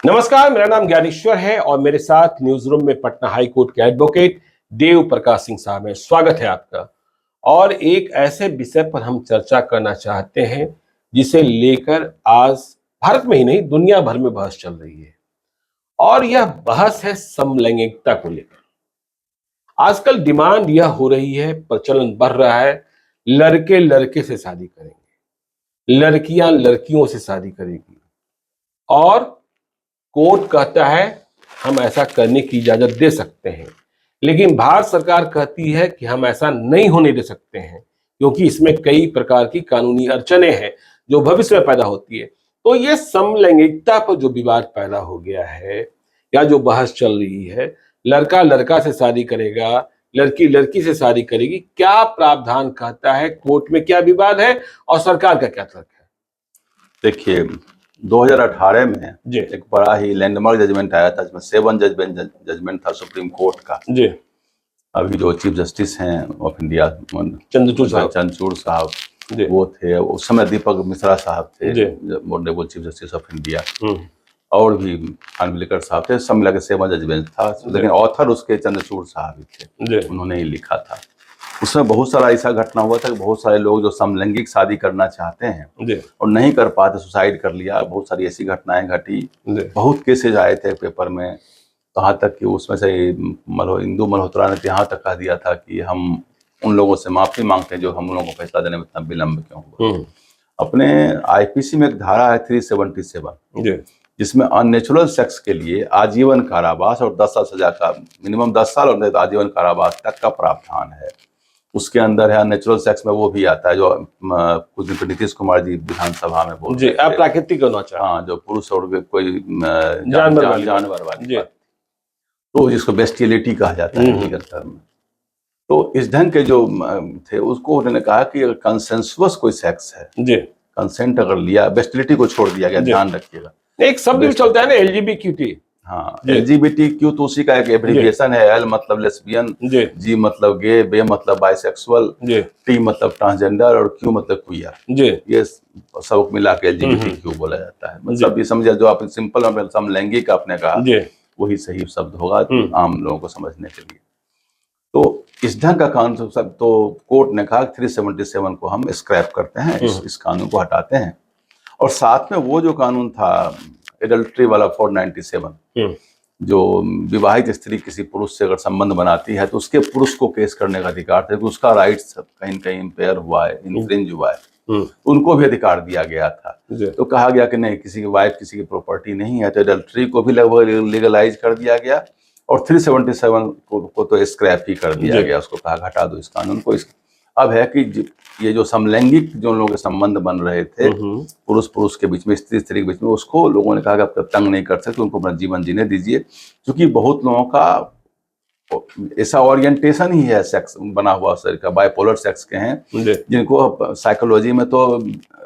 नमस्कार, मेरा नाम ज्ञानेश्वर है और मेरे साथ न्यूज रूम में पटना हाई कोर्ट के एडवोकेट देव प्रकाश सिंह साहब हैं। स्वागत है आपका। और एक ऐसे विषय पर हम चर्चा करना चाहते हैं जिसे लेकर आज भारत में ही नहीं दुनिया भर में बहस चल रही है, और यह बहस है समलैंगिकता को लेकर। आजकल डिमांड यह हो रही है, प्रचलन बढ़ रहा है, लड़के लड़के से शादी करेंगे, लड़कियां लड़कियों से शादी करेगी, और कोर्ट कहता है हम ऐसा करने की इजाजत दे सकते हैं। लेकिन भारत सरकार कहती है कि हम ऐसा नहीं होने दे सकते हैं, क्योंकि इसमें कई प्रकार की कानूनी अड़चने हैं जो भविष्य में पैदा होती है। तो ये समलैंगिकता पर जो विवाद पैदा हो गया है या जो बहस चल रही है, लड़का लड़का से शादी करेगा, लड़की लड़की से शादी करेगी, क्या प्रावधान कहता है, कोर्ट में क्या विवाद है और सरकार का क्या तर्क है? देखिए, 2018 में जी एक बड़ा ही लैंडमार्क जजमेंट आया था, जिसमें 7 जजमेंट था सुप्रीम कोर्ट का। जी अभी जो चीफ जस्टिस हैं ऑफ इंडिया चंद्रचूड़ साहब वो थे, उस समय दीपक मिश्रा साहब थे honourable chief justice of India, और भी खानविलकर साहब थे। सब मिला के 7 जजमेंट था, लेकिन ऑथर उसके चंद्रचूड़ साहब ही थे, उन्होंने ही लिखा था। उसमें बहुत सारा ऐसा घटना हुआ था कि बहुत सारे लोग जो समलैंगिक शादी करना चाहते हैं और नहीं कर पाते, सुसाइड कर लिया। बहुत सारी ऐसी घटनाएं घटी, बहुत केसेज आए थे पेपर में। कहाँ तक कि उसमें से इंदु मल्होत्रा ने यहाँ तक कह दिया था कि हम उन लोगों से माफी मांगते हैं जो हम लोगों को फैसला देने में इतना विलम्ब क्यों हुआ। अपने आईपीसी में एक धारा है 377, जिसमें अननेचुरल सेक्स के लिए आजीवन कारावास और 10 साल सजा का, मिनिमम 10 साल और आजीवन कारावास तक का प्रावधान है। उसके अंदर है नेचुरल सेक्स में वो भी आता है जो कुछ दिन नीतीश कुमार जी विधानसभा में बोल रहे थे, अप्राकृतिक होना चाहिए। हाँ, जो पुरुष और कोई जानवर वाली बात, तो जिसको बेस्टियलिटी कहा जाता है लीगल टर्म में। तो इस ढंग के जो थे उसको उन्होंने कहा कि अगर कंसेंसुअस कोई सेक्स है, कंसेंट अगर लिया, बेस्टियलिटी को छोड़ दिया गया, ध्यान रखिएगा। एक शब्द भी चलता है ना, LGBTQ। हाँ, LGBTQ तो उसी का एक एब्रिविएशन है। L मतलब लेस्बियन, G मतलब गे, B मतलब बाइसेक्सुअल, T मतलब ट्रांसजेंडर और Q मतलब क्वियर। ये सब मिला के LGBTQ बोला जाता है। मतलब ये समझिए, जो आप सिंपल समलैंगिक आपने कहा वही सही शब्द होगा आम लोगों को समझने के लिए। तो इस ढंग का कानून तो कोर्ट ने कहा 377 को हम स्क्रैप करते हैं, इस कानून को हटाते हैं। और साथ में वो जो कानून था एडल्ट्री वाला 497, जो विवाहित स्त्री किसी पुरुष से अगर संबंध बनाती है तो उसके पुरुष को केस करने का अधिकार था, उसका राइट्स कहीं कहीं इम्पेयर हुआ है, इन्फ्रिंज हुआ है, उनको भी अधिकार दिया गया था। तो कहा गया कि नहीं, किसी की वाइफ किसी की प्रॉपर्टी नहीं है, तो एडल्ट्री को भी लगभग लीगलाइज कर दिया गया और 377 को तो स्क्रैप ही कर दिया गया। उसको कहा घटा दो इस कानून को। अब है कि ये जो समलैंगिक जो लोगों के संबंध बन रहे थे पुरुष पुरुष के बीच में, स्त्री स्त्री के बीच में, उसको लोगों ने कहा कि आप तंग नहीं कर सकते, उनको अपना जीवन जीने दीजिए। क्योंकि बहुत लोगों का ऐसा ओरिएंटेशन ही है सेक्स बना हुआ शरीर का, बाइपोलर सेक्स के हैं, जिनको साइकोलॉजी में तो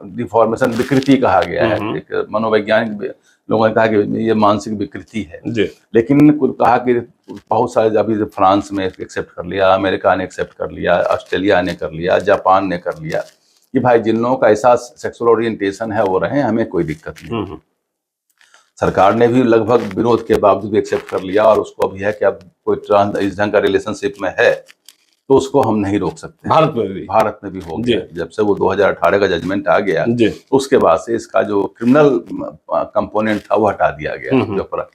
डिफॉर्मेशन, विकृति कहा गया है। एक मनोवैज्ञानिक लोगों ने कहा कि ये मानसिक विकृति है। लेकिन कहा कि बहुत सारे, अभी फ्रांस में एक्सेप्ट कर लिया, अमेरिका ने एक्सेप्ट कर लिया, ऑस्ट्रेलिया ने कर लिया, जापान ने कर लिया कि भाई जिन लोगों का ऐसा सेक्सुअल ओरिएंटेशन है वो रहे, हमें कोई दिक्कत नहीं। सरकार ने भी लगभग विरोध के बावजूद भी एक्सेप्ट कर लिया, और उसको अभी है कि अब कोई इस ढंग का रिलेशनशिप में है तो उसको हम नहीं रोक सकते। भारत में भी हो गया, जब से वो 2018 का जजमेंट आ गया उसके बाद से इसका जो क्रिमिनल कंपोनेंट था वो हटा दिया गया।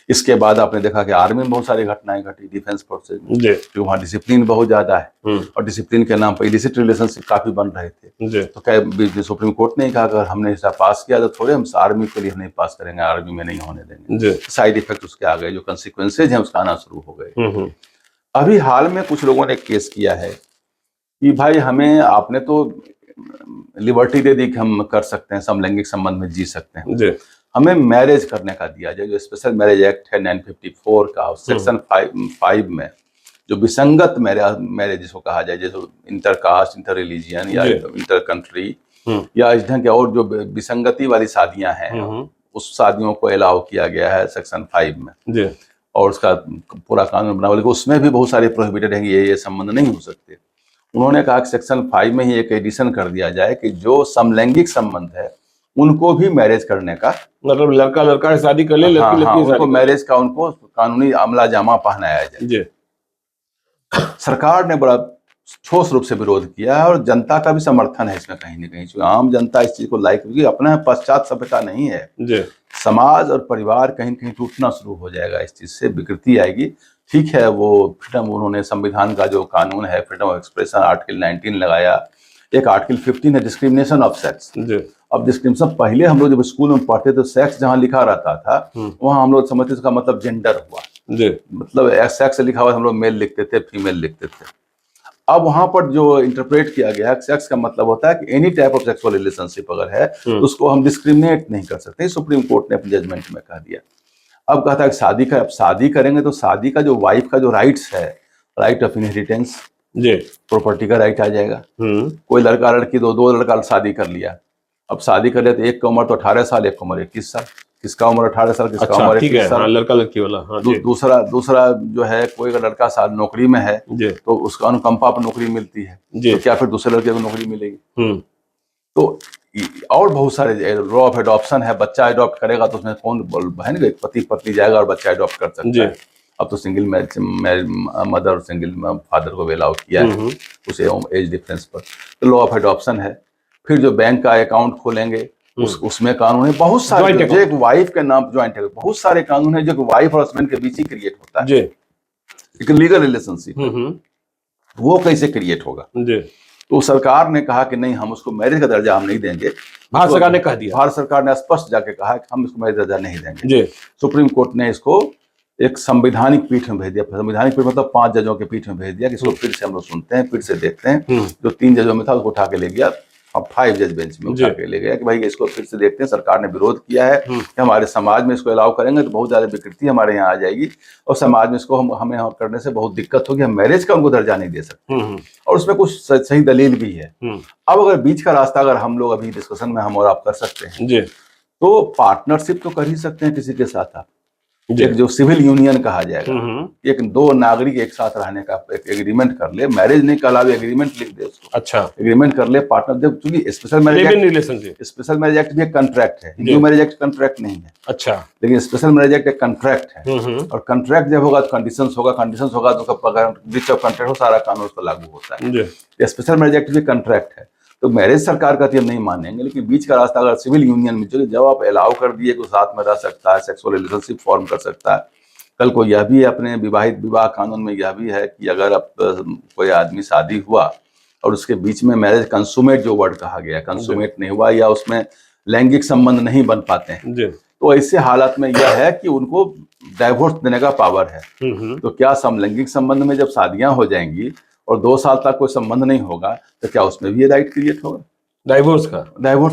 इसके बाद आपने देखा कि आर्मी में बहुत सारी घटनाएं घटी, डिफेंस फोर्सेज में, क्योंकि वहाँ डिसिप्लिन बहुत ज्यादा है और डिसिप्लिन के नाम पर इलिसिट रिलेशनशिप काफी बन रहे थे। तो क्या सुप्रीम कोर्ट ने कहा अगर हमने ऐसा पास किया तो थोड़े हम आर्मी के लिए नहीं पास करेंगे, आर्मी में नहीं होने देंगे। साइड इफेक्ट उसके आ गए, जो कंसिक्वेंसेज हैं उसका आना शुरू हो गए। अभी हाल में कुछ लोगों ने केस किया है कि भाई हमें आपने तो लिबर्टी दे दी कि हम कर सकते हैं, समलैंगिक संबंध में जी सकते हैं, हमें मैरिज करने का दिया जाए। जो स्पेशल मैरिज एक्ट है 954 का, सेक्शन 5 में जो विसंगत मैरिज जिसको कहा जाए, जैसे इंटरकास्ट, इंटर रिलीजियन या इंटर कंट्री या इस ढंग के और जो विसंगति वाली शादियां हैं, उस शादियों को अलाउ किया गया है सेक्शन 5 में। और उसका पूरा कानून बना हुआ, लेकिन उसमें भी बहुत सारे प्रोहिबिटेड हैं कि ये संबंध नहीं हो सकते। उन्होंने कहा कि सेक्शन 5 में ही एक एडिशन कर दिया जाए कि जो समलैंगिक संबंध है उनको भी मैरिज करने का, मतलब लड़का लड़का से शादी कर ले, लड़की लड़की से उनको शादी मैरिज का उनको कानूनी अमला जामा पहनाया जाए। जी। सरकार ने बड़ा ठोस रूप से विरोध किया है और जनता का भी समर्थन है इसमें कहीं ना कहीं, जो आम जनता इस चीज को लाइक, क्योंकि अपना पश्चात सभ्यता नहीं है जी। समाज और परिवार कहीं कहीं टूटना शुरू हो जाएगा, इस चीज से विकृति आएगी। ठीक है, वो फ्रीडम, उन्होंने संविधान का जो कानून है फ्रीडम ऑफ एक्सप्रेशन आर्टिकल 19 लगाया, एक आर्टिकल 15 है डिस्क्रिमिनेशन ऑफ सेक्स। अब डिस्क्रिमिनेशन पहले हम लोग जब स्कूल में पढ़ते तो सेक्स जहाँ लिखा रहता था वहाँ हम लोग समझते उसका मतलब जेंडर हुआ, मतलब सेक्स लिखा हुआ हम लोग मेल लिखते थे, फीमेल लिखते थे। अब वहां पर जो इंटरप्रेट किया गया है, सेक्स का मतलब होता है कि any type of sexual relationship अगर है तो उसको हम डिस्क्रिमिनेट नहीं कर सकते, सुप्रीम कोर्ट ने अपने जजमेंट में कह दिया। अब कहता है शादी का, अब शादी करेंगे तो शादी का जो वाइफ का जो राइट्स है, राइट ऑफ इनहेरिटेंस, प्रॉपर्टी का राइट आ जाएगा। कोई लड़का लड़की दो लड़का शादी कर लिया, अब शादी कर लिया तो एक का उम्र तो 18 साल, एक का उम्र 21 साल, किसका उम्र 18 साल, किसका उम्र 21 साल, लड़का लड़की वाला। दूसरा जो है, कोई अगर लड़का साल नौकरी में है तो उसका अनुकंपा पर नौकरी मिलती है, तो क्या फिर दूसरे लड़के को नौकरी मिलेगी? तो और बहुत सारे लॉ ऑफ एडॉप्शन है, बच्चा अडॉप्ट करेगा तो उसमें कौन बहन एक पति पत्नी जाएगा और बच्चा अडॉप्ट कर सकता है। अब तो सिंगल मदर और सिंगल फादर को अलाउ किया है उसे एज डिफरेंस पर, तो लॉ ऑफ एडॉप्शन है। फिर जो बैंक का अकाउंट खोलेंगे उसमें कानून है, बहुत सारे, जो एक वाइफ के नाम ज्वाइंट है, बहुत सारे कानून है जो वाइफ और हस्बैंड के बीच ही क्रिएट होता है, एक लीगल रिलेशनशिप, वो कैसे क्रिएट होगा? तो सरकार ने कहा कि नहीं, हम उसको मैरिज का दर्जा हम नहीं देंगे। भारत सरकार ने कह दिया, भारत सरकार ने स्पष्ट जाके कहा कि हम इसको मैरिज दर्जा नहीं देंगे। सुप्रीम कोर्ट ने इसको एक संवैधानिक पीठ में भेज दिया, संवैधानिक पीठ मतलब 5 जजों के पीठ में भेज दिया कि इसको फिर से हम लोग सुनते हैं, फिर से देखते हैं। जो 3 जजों में था उसको उठा के ले गया, अब 5 जज बेंच में उठा के ले गया कि भाई इसको फिर से देखते हैं। सरकार ने विरोध किया है कि हमारे समाज में इसको अलाउ करेंगे तो बहुत ज्यादा विकृति हमारे यहाँ आ जाएगी और समाज में इसको हमें करने से बहुत दिक्कत होगी, हम मैरिज का उनको दर्जा नहीं दे सकते। और उसमें कुछ सही दलील भी है। अब अगर बीच का रास्ता अगर हम लोग अभी डिस्कशन में हम और आप कर सकते हैं तो पार्टनरशिप तो कर ही सकते हैं किसी के साथ आप, एक जो सिविल यूनियन कहा जाएगा, एक 2 नागरिक एक साथ रहने का एक एग्रीमेंट कर ले, मैरिज नहीं कहलावे, एग्रीमेंट लिख दे उसको, अच्छा एग्रीमेंट कर ले पार्टनर। जब चूंकि स्पेशल मैरिज एक्ट भी एक कंट्रैक्ट है, न्यू मैरिज एक्ट कंट्रैक्ट नहीं है, अच्छा, लेकिन स्पेशल मैरिज एक्ट एक कंट्रैक्ट है। और कंट्रैक्ट जब होगा तो कंडीशंस होगा तो ब्रीच ऑफ कंट्रैक्ट हो, सारा कानून उस पर लागू होता है। स्पेशल मैरिज एक्ट भी कंट्रैक्ट है, तो मैरिज सरकार का हम नहीं मानेंगे, लेकिन बीच का रास्ता अगर सिविल यूनियन में जब आप अलाउ कर दिए कि साथ में रह सकता है, सेक्सुअल रिलेशनशिप फॉर्म कर सकता है। कल को यह भी अपने विवाह कानून में यह भी है कि अगर अब कोई आदमी शादी हुआ और उसके बीच में मैरिज कंसुमेट जो वर्ड कहा गया, कंसुमेट नहीं हुआ या उसमें लैंगिक संबंध नहीं बन पाते हैं, तो ऐसे हालत में यह है कि उनको डाइवोर्स देने का पावर है। तो क्या समलैंगिक संबंध में जब शादियां हो जाएंगी और 2 साल तक कोई संबंध नहीं होगा तो क्या उसमें भी ये राइट क्रिएट होगा? डाइवोर्स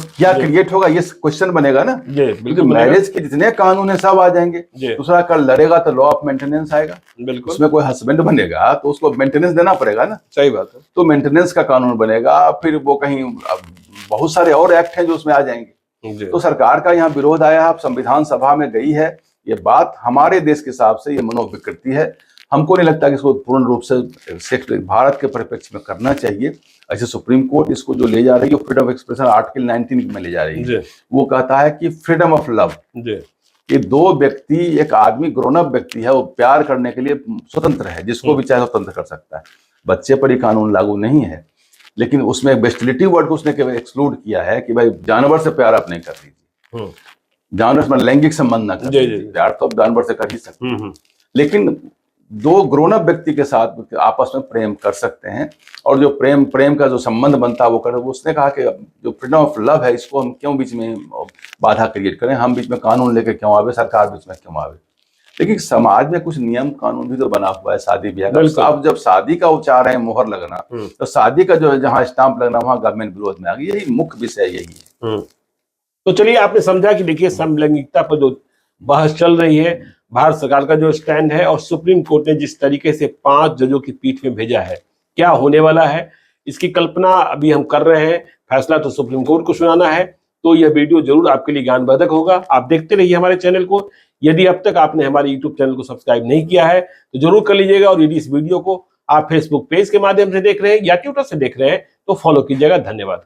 क्या क्रिएट होगा, ये क्वेश्चन बनेगा ना। बिल्कुल, मैरिज के जितने कानून है सब आ जाएंगे। दूसरा कल लड़ेगा तो लॉ ऑफ मेंटेनेंस आएगा, उसमें कोई हस्बैंड बनेगा तो उसको मेंटेनेंस देना पड़ेगा ना। सही बात है, तो मेंटेनेंस का कानून बनेगा, फिर वो कहीं बहुत सारे और एक्ट हैं जो उसमें आ जाएंगे। तो सरकार का यहाँ विरोध आया, अब संविधान सभा में गई है ये बात, हमारे देश के हिसाब से ये मनोविकृति है। हमको नहीं लगता कि इसको पूर्ण रूप से भारत के परिप्रेक्ष्य में करना चाहिए। ऐसे सुप्रीम कोर्ट इसको जो ले जा रही है फ्रीडम ऑफ एक्सप्रेशन आर्टिकल 19 में ले जा रही है, वो कहता है कि फ्रीडम ऑफ लव, कि 2 व्यक्ति, एक आदमी ग्रोन अप व्यक्ति है, वो प्यार करने के लिए स्वतंत्र है, जिसको भी चाहे स्वतंत्र कर सकता है। बच्चे पर ही कानून लागू नहीं है, लेकिन उसमें बेस्टिलिटी वर्ड को उसने केवल एक्सक्लूड किया है कि भाई जानवर से प्यार आप नहीं कर लीजिए, जानवर में लैंगिक संबंध ना कर लीजिए, प्यार तो जानवर से कर ही सकते हैं, लेकिन 2 ग्रोन अप व्यक्ति के साथ आपस में प्रेम कर सकते हैं। और जो प्रेम का जो संबंध बनता है वो कर, उसने कहा कि जो फ्रीडम ऑफ लव है इसको हम क्यों बीच में बाधा क्रिएट करें, हम बीच में कानून लेके क्यों आवे, सरकार बीच में क्यों आवे। लेकिन समाज में कुछ नियम कानून भी तो बना हुआ है शादी ब्याह का। अब जब शादी का उच्चार है मोहर लगना, तो शादी का जो जहाँ स्टाम्प लगना वहाँ गवर्नमेंट विरोध में आ गई, यही मुख्य विषय यही है। तो चलिए, आपने समझा कि देखिए समलैंगिकता पर जो बहस चल रही है, भारत सरकार का जो स्टैंड है और सुप्रीम कोर्ट ने जिस तरीके से 5 जजों की पीठ में भेजा है, क्या होने वाला है इसकी कल्पना अभी हम कर रहे हैं। फैसला तो सुप्रीम कोर्ट को सुनाना है। तो यह वीडियो जरूर आपके लिए ज्ञानवर्धक होगा। आप देखते रहिए हमारे चैनल को। यदि अब तक आपने हमारे यूट्यूब चैनल को सब्सक्राइब नहीं किया है तो जरूर कर लीजिएगा। और यदि इस वीडियो को आप फेसबुक पेज के माध्यम से देख रहे हैं या ट्विटर से देख रहे हैं तो फॉलो कीजिएगा। धन्यवाद।